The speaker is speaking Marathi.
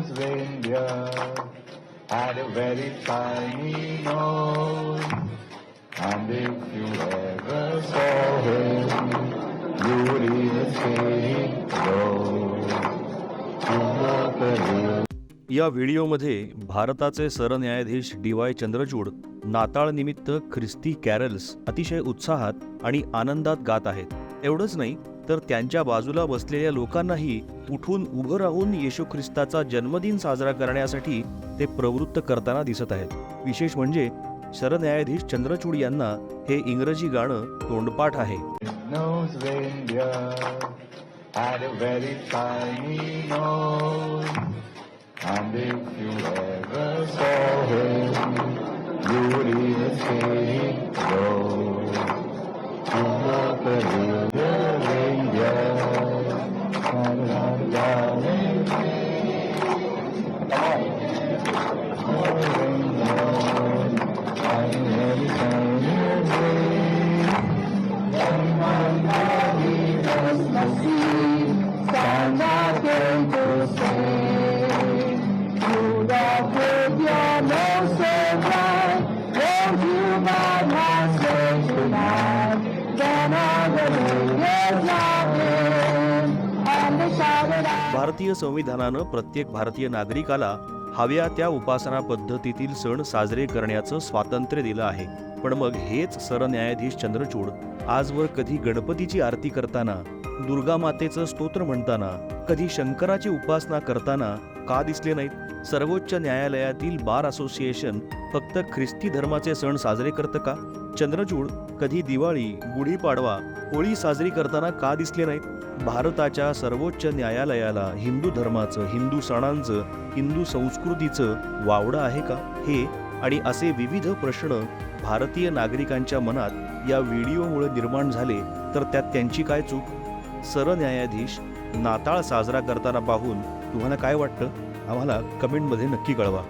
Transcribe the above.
red-nosed reindeer had a very shiny nose. And if you ever saw him, you would even say no. या व्हिडिओमध्ये भारताचे सरन्यायाधीश डी.वाय. चंद्रचूड नाताळ निमित्त ख्रिस्ती कॅरल्स अतिशय उत्साहात आणि आनंदात गात आहेत. एवढंच नाही तर त्यांच्या बाजूला बसलेल्या लोकांनाही उठून उभं राहून येशू ख्रिस्ताचा जन्मदिन साजरा करण्यासाठी ते प्रवृत्त करताना दिसत आहेत. विशेष म्हणजे सरन्यायाधीश चंद्रचूड यांना हे इंग्रजी गाणं तोंडपाठ आहे. Red-nosed reindeer had a very shiny nose. And if you ever saw him, you would even say no. He's not a real reindeer. भारतीय संविधानानं प्रत्येक भारतीय नागरिकाला हव्या त्या उपासना पद्धतीतील सण साजरे करण्याचं स्वातंत्र्य दिलं आहे. पण मग हेच सरन्यायाधीश चंद्रचूड आजवर कधी गणपतीची आरती करताना, दुर्गा मातेचं स्तोत्र म्हणताना, कधी शंकराची उपासना करताना का दिसले नाहीत? सर्वोच्च न्यायालयातील बार असोसिएशन फक्त ख्रिस्ती धर्माचे सण साजरे करतं का? चंद्रचूड कधी दिवाळी, गुढीपाडवा, होळी साजरी करताना का दिसले नाहीत? भारताच्या सर्वोच्च न्यायालयाला हिंदू धर्माचं, हिंदू सणांचं, हिंदू संस्कृतीचं वावडं आहे का? हे आणि असे विविध प्रश्न भारतीय नागरिकांच्या मनात या व्हिडिओमुळे निर्माण झाले, तर त्यात त्यांची काय चूक? सरन्यायाधीश नाताळ साजरा करताना पाहून तुम्हाला काय वाटतं? आम्हाला कमेंटमध्ये नक्की कळवा.